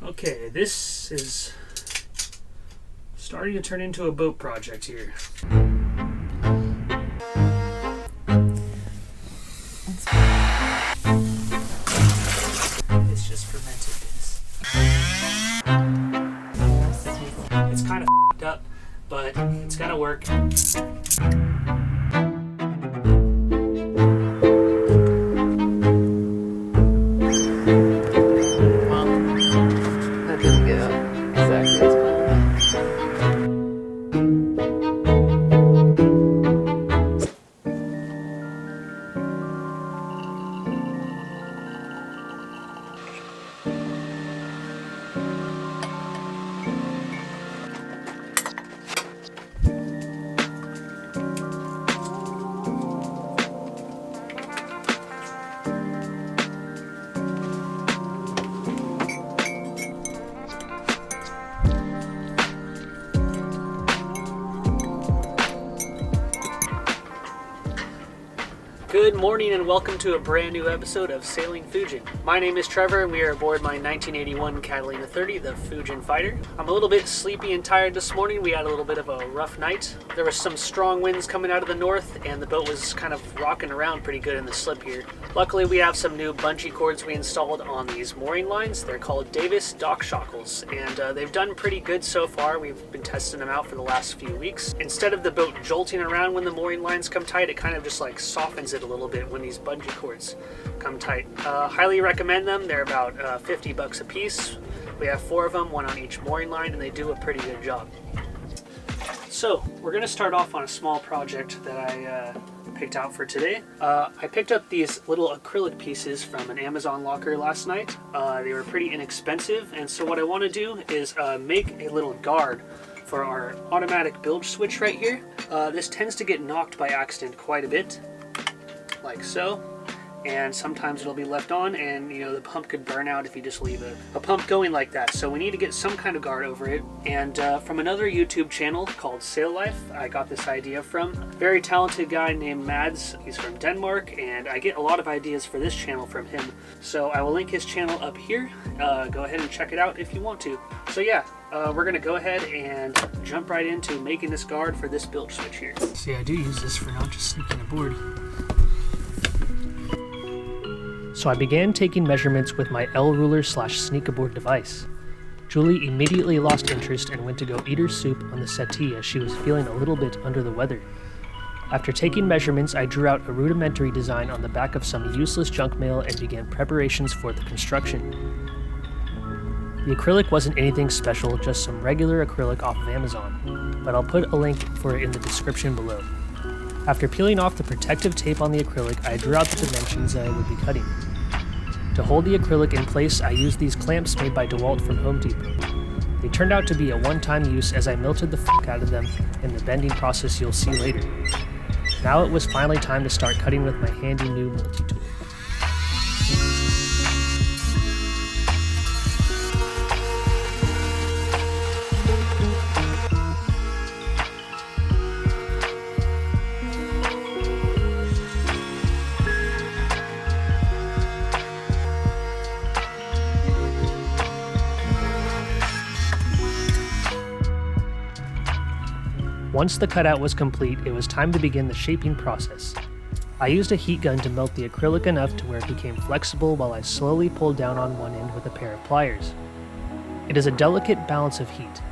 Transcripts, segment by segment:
Okay, this is starting to turn into a boat project here. It's just fermented piss. It's kind of f***ed up, but it's gotta work. Good morning and welcome to a brand new episode of Sailing Fujin. My name is Trevor and we are aboard my 1981 Catalina 30, the Fujin Fighter. I'm a little bit sleepy and tired this morning. We had a little bit of a rough night. There was some strong winds coming out of the north and the boat was kind of rocking around pretty good in the slip here. Luckily we have some new bungee cords we installed on these mooring lines. They're called Davis Dock Shockles and they've done pretty good so far. We've been testing them out for the last few weeks. Instead of the boat jolting around when the mooring lines come tight, it kind of just like softens it a little bit when these bungee cords come tight. Highly recommend them. They're about $50 a piece. We have 4 of them, 1 on each mooring line, and they do a pretty good job. So we're going to start off on a small project that I picked out for today. I picked up these little acrylic pieces from an Amazon locker last night. They were pretty inexpensive, and so what I want to do is make a little guard for our automatic bilge switch right here. This tends to get knocked by accident quite a bit, like so, and sometimes it'll be left on and the pump could burn out if you just leave a pump going like that. So we need to get some kind of guard over it, and from another YouTube channel called Sail Life I got this idea from. Very talented guy named Mads. He's from Denmark and I get a lot of ideas for this channel from him, so I will link his channel up here. Go ahead and check it out if you want to. So yeah, we're gonna go ahead and jump right into making this guard for this bilge switch here. See, I do use this for not just sneaking aboard. So I began taking measurements with my L-ruler / sneak aboard device. Julie immediately lost interest and went to go eat her soup on the settee as she was feeling a little bit under the weather. After taking measurements, I drew out a rudimentary design on the back of some useless junk mail and began preparations for the construction. The acrylic wasn't anything special, just some regular acrylic off of Amazon, but I'll put a link for it in the description below. After peeling off the protective tape on the acrylic, I drew out the dimensions that I would be cutting. To hold the acrylic in place, I used these clamps made by DeWalt from Home Depot. They turned out to be a one-time use as I melted the f*** out of them in the bending process you'll see later. Now it was finally time to start cutting with my handy new multi-tool. Once the cutout was complete, it was time to begin the shaping process. I used a heat gun to melt the acrylic enough to where it became flexible while I slowly pulled down on one end with a pair of pliers. It is a delicate balance of heat.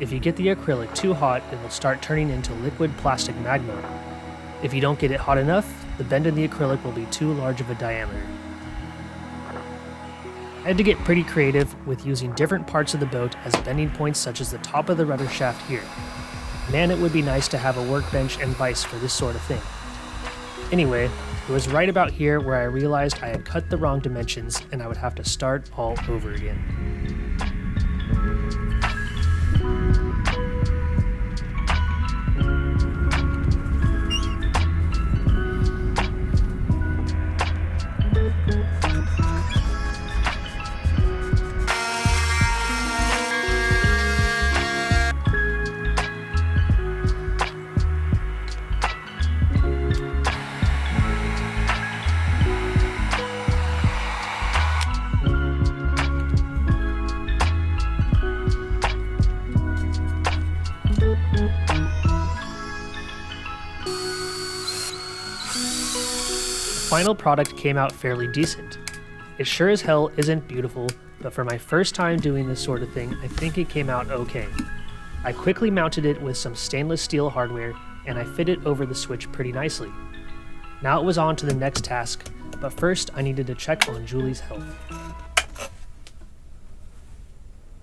If you get the acrylic too hot, it will start turning into liquid plastic magma. If you don't get it hot enough, the bend in the acrylic will be too large of a diameter. I had to get pretty creative with using different parts of the boat as bending points, such as the top of the rudder shaft here. Man, it would be nice to have a workbench and vise for this sort of thing. Anyway, it was right about here where I realized I had cut the wrong dimensions and I would have to start all over again. final product came out fairly decent. It sure as hell isn't beautiful, but for my first time doing this sort of thing, I think it came out okay. I quickly mounted it with some stainless steel hardware, and I fit it over the switch pretty nicely. Now it was on to the next task, but first I needed to check on Julie's health.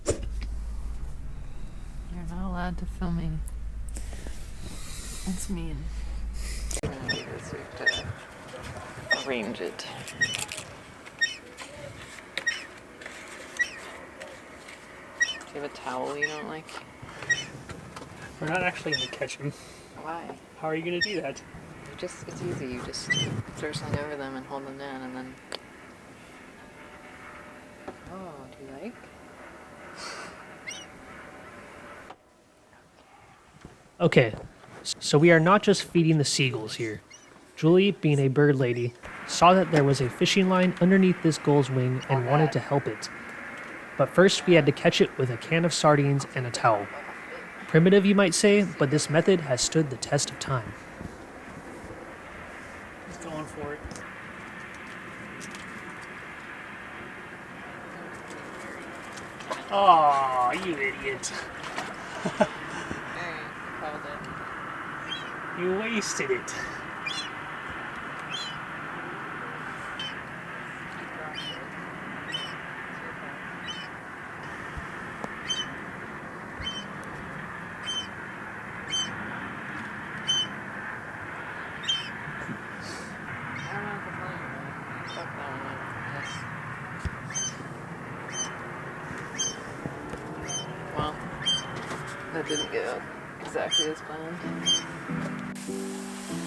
You're not allowed to film me. That's mean. We're gonna do this, we have to arrange it. Do you have a towel you don't like? We're not actually going to catch him. Why? How are you going to do that? It's easy. You just throw something over them and hold them down and then... Oh, do you like? Okay, so we are not just feeding the seagulls here. Julie, being a bird lady, saw that there was a fishing line underneath this gull's wing and wanted to help it. But first we had to catch it with a can of sardines and a towel. Primitive, you might say, but this method has stood the test of time. He's going for it. Aw, you idiot. Hey, called it. You wasted it. Well, that didn't go exactly as planned.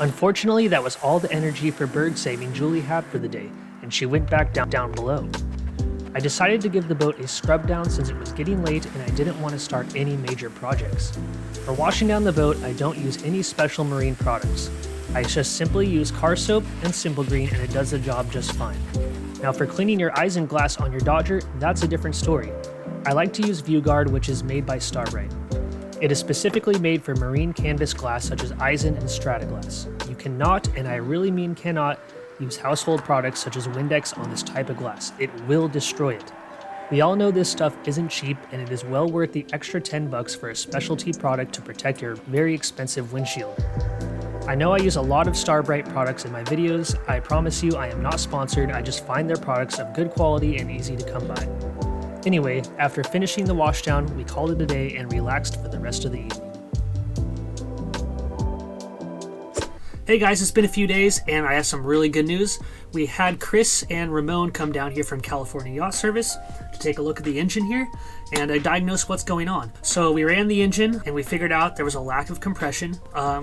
Unfortunately, that was all the energy for bird saving Julie had for the day, and she went back down below. I decided to give the boat a scrub down since it was getting late and I didn't want to start any major projects. For washing down the boat, I don't use any special marine products. I just simply use car soap and Simple Green and it does the job just fine. Now for cleaning your isinglass on your Dodger, that's a different story. I like to use ViewGuard, which is made by Starbrite. It is specifically made for marine canvas glass such as Eisen and Strataglass. You cannot, and I really mean cannot, use household products such as Windex on this type of glass. It will destroy it. We all know this stuff isn't cheap and it is well worth the extra $10 for a specialty product to protect your very expensive windshield. I know I use a lot of Starbrite products in my videos. I promise you I am not sponsored, I just find their products of good quality and easy to come by. Anyway, after finishing the washdown, we called it a day and relaxed for the rest of the evening. Hey guys, it's been a few days and I have some really good news. We had Chris and Ramon come down here from California Yacht Service to take a look at the engine here and diagnose what's going on. So we ran the engine and we figured out there was a lack of compression.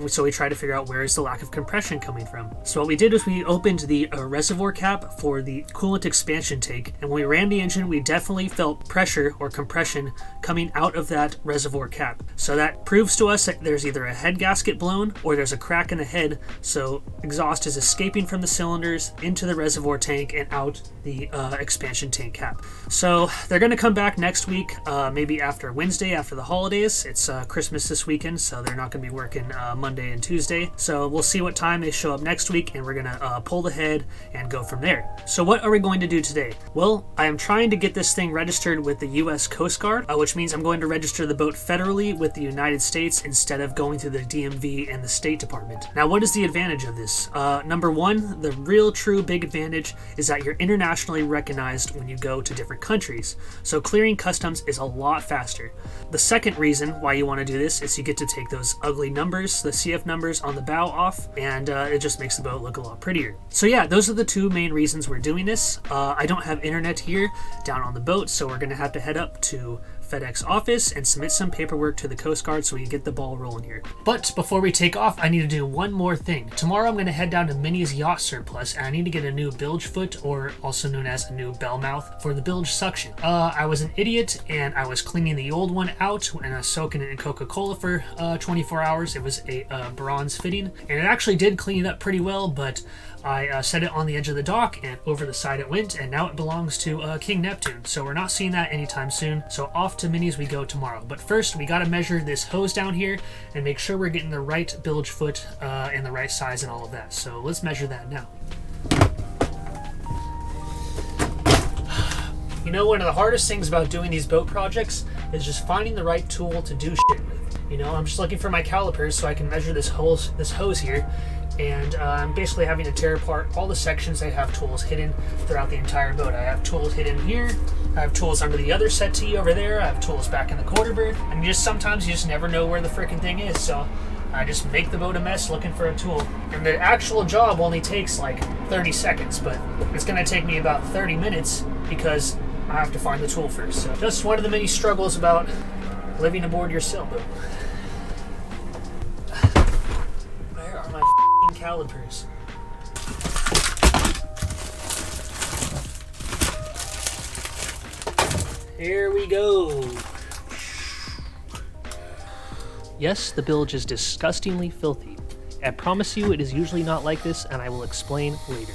So we tried to figure out where is the lack of compression coming from. So what we did was we opened the reservoir cap for the coolant expansion tank, and when we ran the engine we definitely felt pressure or compression coming out of that reservoir cap. So that proves to us that there's either a head gasket blown or there's a crack in the head, so exhaust is escaping from the cylinders into the reservoir tank and out the expansion tank cap. So they're going to come back next week, maybe after Wednesday, after the holidays. It's Christmas this weekend, so they're not going to be working Monday and Tuesday. So we'll see what time they show up next week, and we're going to pull the head and go from there. So what are we going to do today? Well, I am trying to get this thing registered with the U.S. Coast Guard, which means I'm going to register the boat federally with the United States instead of going through the DMV and the State Department. Now, what is the advantage of this? Number one, the real true big advantage is that you're internationally recognized when you go to different countries. So clearing customs is a lot faster. The second reason why you want to do this is you get to take those ugly numbers, the CF numbers on the bow off, and it just makes the boat look a lot prettier. So yeah, those are the two main reasons we're doing this. I don't have internet here down on the boat, so we're going to have to head up to FedEx office and submit some paperwork to the Coast Guard so we can get the ball rolling here. But before we take off, I need to do one more thing. Tomorrow I'm going to head down to Minnie's Yacht Surplus and I need to get a new bilge foot, or also known as a new bellmouth, for the bilge suction. I was an idiot and I was cleaning the old one out and I was soaking it in Coca-Cola for 24 hours. It was a bronze fitting and it actually did clean it up pretty well, but I set it on the edge of the dock and over the side it went, and now it belongs to King Neptune. So we're not seeing that anytime soon. So off to Minnie's we go tomorrow. But first we got to measure this hose down here and make sure we're getting the right bilge foot and the right size and all of that. So let's measure that now. You know, one of the hardest things about doing these boat projects is just finding the right tool to do shit with. You know, I'm just looking for my calipers so I can measure this hose here, and I'm basically having to tear apart all the sections that have tools hidden throughout the entire boat. I have tools hidden here, I have tools under the other settee over there, I have tools back in the quarter berth, and sometimes you just never know where the frickin' thing is, so I just make the boat a mess looking for a tool. And the actual job only takes like 30 seconds, but it's gonna take me about 30 minutes because I have to find the tool first. So just one of the many struggles about living aboard your sailboat. Where are my f***ing calipers? Here we go. Yes, the bilge is disgustingly filthy. I promise you it is usually not like this, and I will explain later.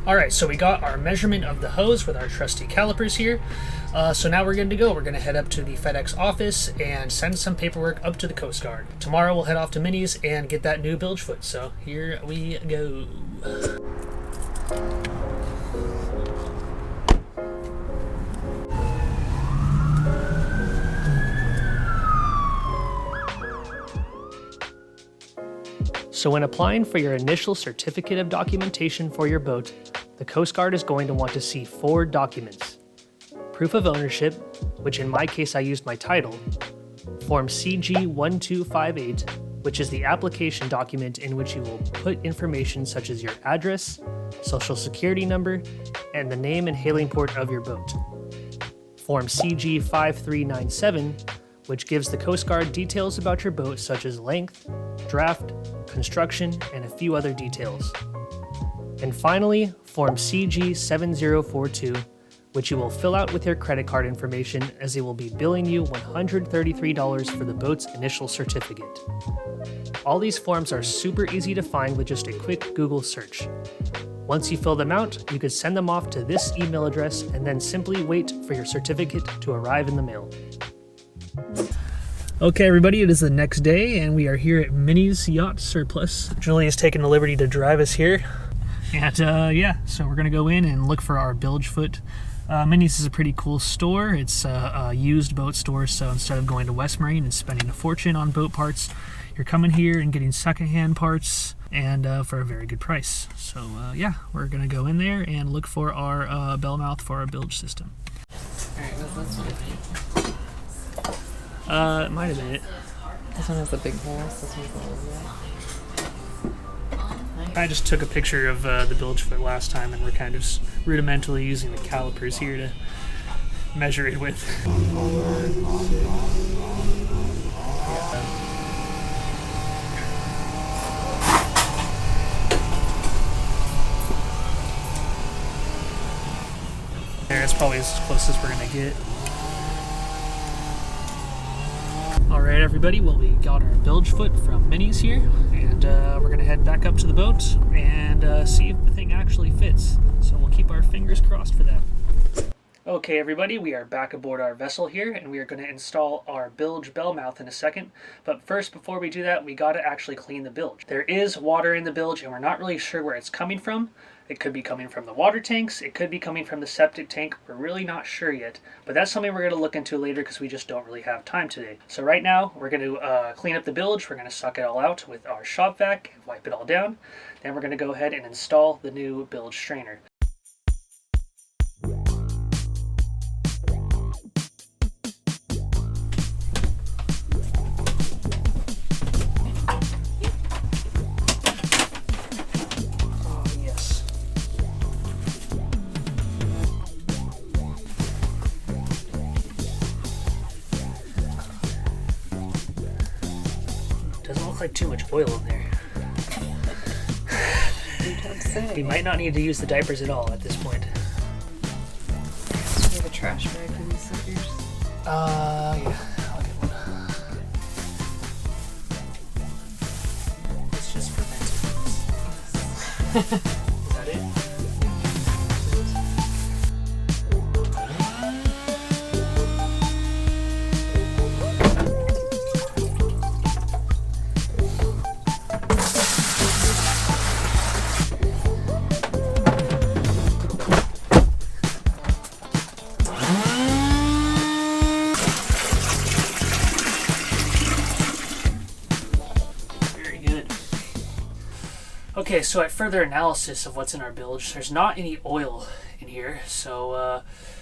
Alright, so we got our measurement of the hose with our trusty calipers here. So now we're good to go. We're going to head up to the FedEx office and send some paperwork up to the Coast Guard. Tomorrow we'll head off to Minnie's and get that new bilge foot. So here we go. So when applying for your initial certificate of documentation for your boat, the Coast Guard is going to want to see 4 documents. Proof of ownership, which in my case I used my title, Form CG1258, which is the application document in which you will put information such as your address, social security number, and the name and hailing port of your boat. Form CG5397, which gives the Coast Guard details about your boat such as length, draft, construction, and a few other details. And finally, Form CG7042, which you will fill out with your credit card information, as they will be billing you $133 for the boat's initial certificate. All these forms are super easy to find with just a quick Google search. Once you fill them out, you could send them off to this email address and then simply wait for your certificate to arrive in the mail. Okay, everybody, it is the next day, and we are here at Minnie's Yacht Surplus. Julie has taken the liberty to drive us here. And yeah, so we're going to go in and look for our bilge foot. Minnie's is a pretty cool store. It's a used boat store, so instead of going to West Marine and spending a fortune on boat parts, you're coming here and getting secondhand parts, and for a very good price. So yeah, we're going to go in there and look for our bellmouth for our bilge system. Alright, what's this one? It might have been it. This one has the big holes. This one's a little bit. I just took a picture of the bilge foot last time, and we're kind of just rudimentarily using the calipers here to measure it with. There, it's probably as close as we're gonna get. Alright, everybody, well, we got our bilge foot from Minnie's here, and we're going to head back up to the boat and see if the thing actually fits. So we'll keep our fingers crossed for that. Okay, everybody, we are back aboard our vessel here, and we are going to install our bilge bellmouth in a second. But first, before we do that, we got to actually clean the bilge. There is water in the bilge, and we're not really sure where it's coming from. It could be coming from the water tanks, it could be coming from the septic tank, we're really not sure yet. But that's something we're going to look into later because we just don't really have time today. So right now, we're going to clean up the bilge, we're going to suck it all out with our shop vac, and wipe it all down. Then we're going to go ahead and install the new bilge strainer. Like too much oil in there. We might not need to use the diapers at all at this point. Do you have a trash bag for these suckers? Yeah. I'll get one. It's just fermented. Is that it? Okay, so at further analysis of what's in our bilge, there's not any oil in here, so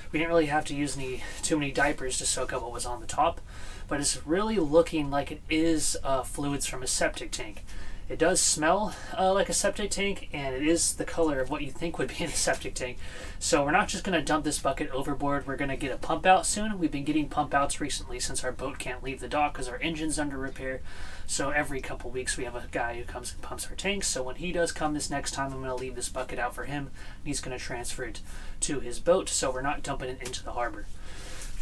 we didn't really have to use too many diapers to soak up what was on the top, but it's really looking like it is fluids from a septic tank. It does smell like a septic tank, and it is the color of what you think would be in a septic tank. So we're not just going to dump this bucket overboard. We're going to get a pump out soon. We've been getting pump outs recently since our boat can't leave the dock because our engine's under repair. So every couple weeks we have a guy who comes and pumps our tanks. So when he does come this next time, I'm going to leave this bucket out for him. He's going to transfer it to his boat, so we're not dumping it into the harbor.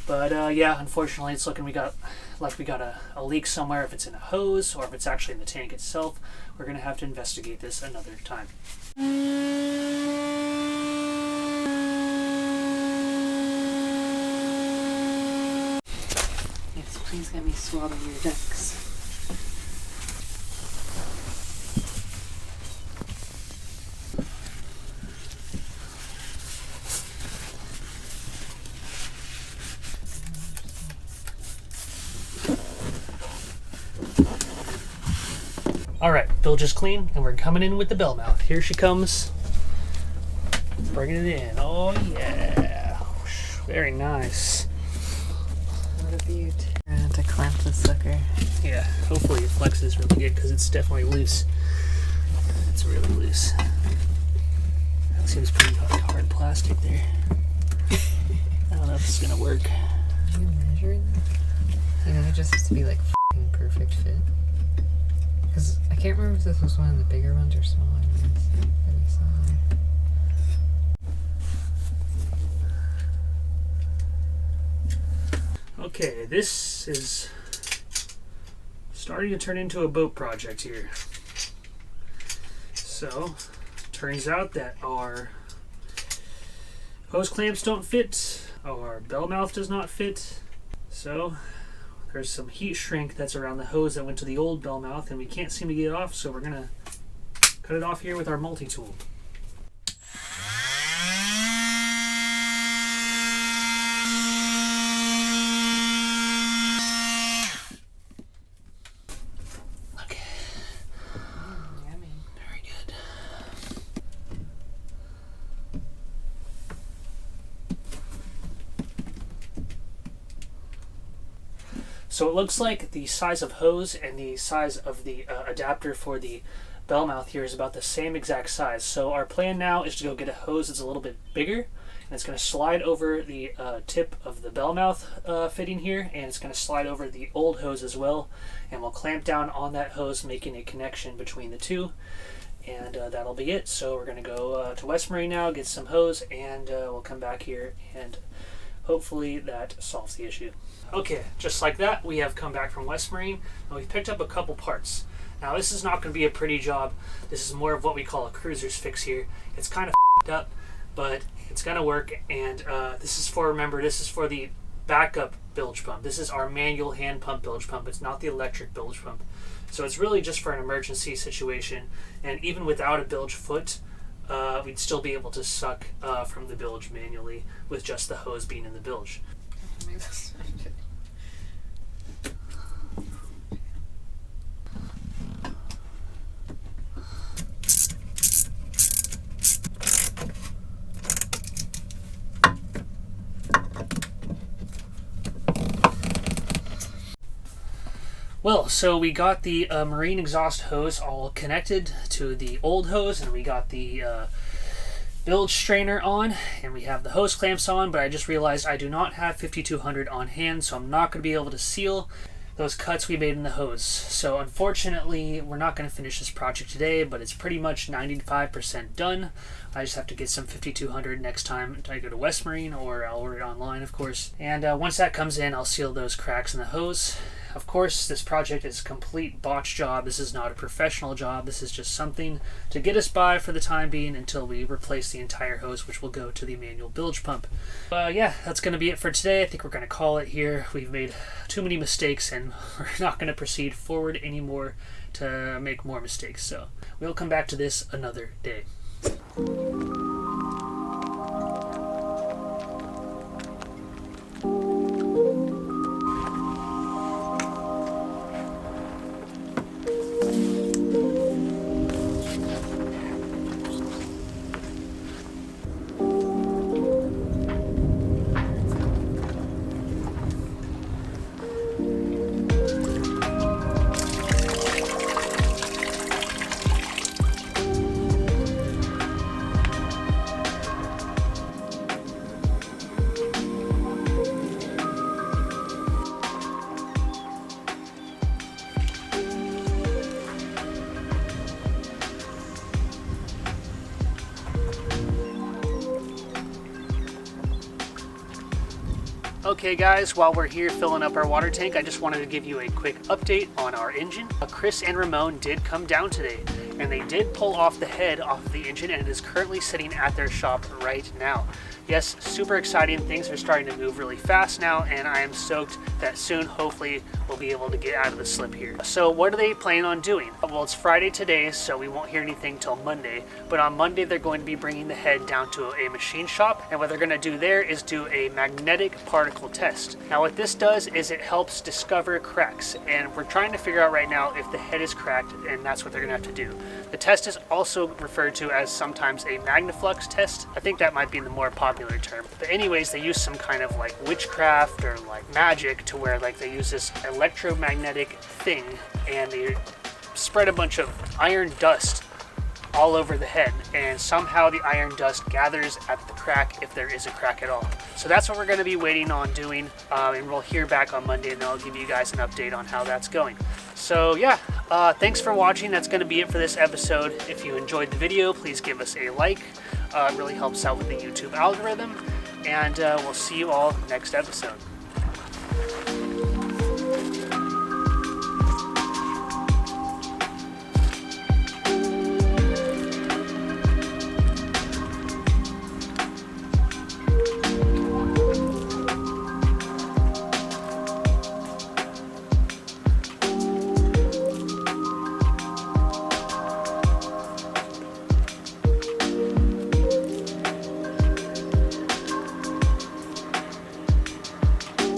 But yeah, unfortunately, it's looking we got a leak somewhere. If it's in a hose or if it's actually in the tank itself, we're going to have to investigate this another time. Yes, please let me swallow your ducks. Alright, bilge is clean, and we're coming in with the bellmouth. Here she comes. Bringing it in. Oh yeah. Very nice. What a beaut. I'm gonna have to clamp the sucker. Yeah, hopefully it flexes really good because it's definitely loose. It's really loose. That seems pretty hard plastic there. I don't know if it's gonna work. Are you measuring? You know, it just has to be like f***ing perfect fit. Because I can't remember if this was one of the bigger ones or smaller ones that we saw there. Okay, this is starting to turn into a boat project here. So, turns out that our hose clamps don't fit, our bellmouth does not fit, so there's some heat shrink that's around the hose that went to the old bellmouth, and we can't seem to get it off, so we're going to cut it off here with our multi-tool. Okay. Yummy. Very good. So it looks like the size of hose and the size of the adapter for the bellmouth here is about the same exact size. So our plan now is to go get a hose that's a little bit bigger, and it's going to slide over the tip of the bellmouth fitting here, and it's going to slide over the old hose as well, and we'll clamp down on that hose, making a connection between the two, and that'll be it. So we're going to go to West Marine now, get some hose, and we'll come back here, and hopefully that solves the issue. Okay, just like that, we have come back from West Marine, and we've picked up a couple parts. Now, this is not going to be a pretty job. This is more of what we call a cruiser's fix here. It's kind of f***ed up, but it's going to work, and this is for the backup bilge pump. This is our manual hand pump bilge pump. It's not the electric bilge pump. So it's really just for an emergency situation, and even without a bilge foot, we'd still be able to suck from the bilge manually with just the hose being in the bilge. Well, so we got the marine exhaust hose all connected to the old hose, and we got the bilge strainer on, and we have the hose clamps on, but I just realized I do not have 5200 on hand, so I'm not going to be able to seal those cuts we made in the hose. So unfortunately, we're not going to finish this project today, but it's pretty much 95% done. I just have to get some 5200 next time I go to West Marine, or I'll order it online, of course. And once that comes in, I'll seal those cracks in the hose. Of course, this project is a complete botch job. This is not a professional job. This is just something to get us by for the time being until we replace the entire hose, which will go to the manual bilge pump. Yeah, that's going to be it for today. I think we're going to call it here. We've made too many mistakes, and we're not going to proceed forward anymore to make more mistakes. So we'll come back to this another day. Okay guys, while we're here filling up our water tank, I just wanted to give you a quick update on our engine. Chris and Ramon did come down today, and they did pull off the head off of the engine, and it is currently sitting at their shop right now. Yes, super exciting. Things are starting to move really fast now, and I am stoked that soon, hopefully, we'll be able to get out of the slip here. So what are they planning on doing? Well, it's Friday today, so we won't hear anything till Monday, but on Monday they're going to be bringing the head down to a machine shop, and what they're going to do there is do a magnetic particle test. Now what this does is it helps discover cracks, and we're trying to figure out right now if the head is cracked, and that's what they're going to have to do. The test is also referred to as sometimes a magniflux test. I think that might be the more popular term. But anyways, they use some kind of like witchcraft or like magic to where like they use this electromagnetic thing and they spread a bunch of iron dust all over the head, and somehow the iron dust gathers at the crack if there is a crack at all. So that's what we're going to be waiting on doing, and we'll hear back on Monday, and then I'll give you guys an update on how that's going. So yeah, thanks for watching. That's going to be it for this episode. If you enjoyed the video, please give us a like. It really helps out with the YouTube algorithm, and we'll see you all next episode.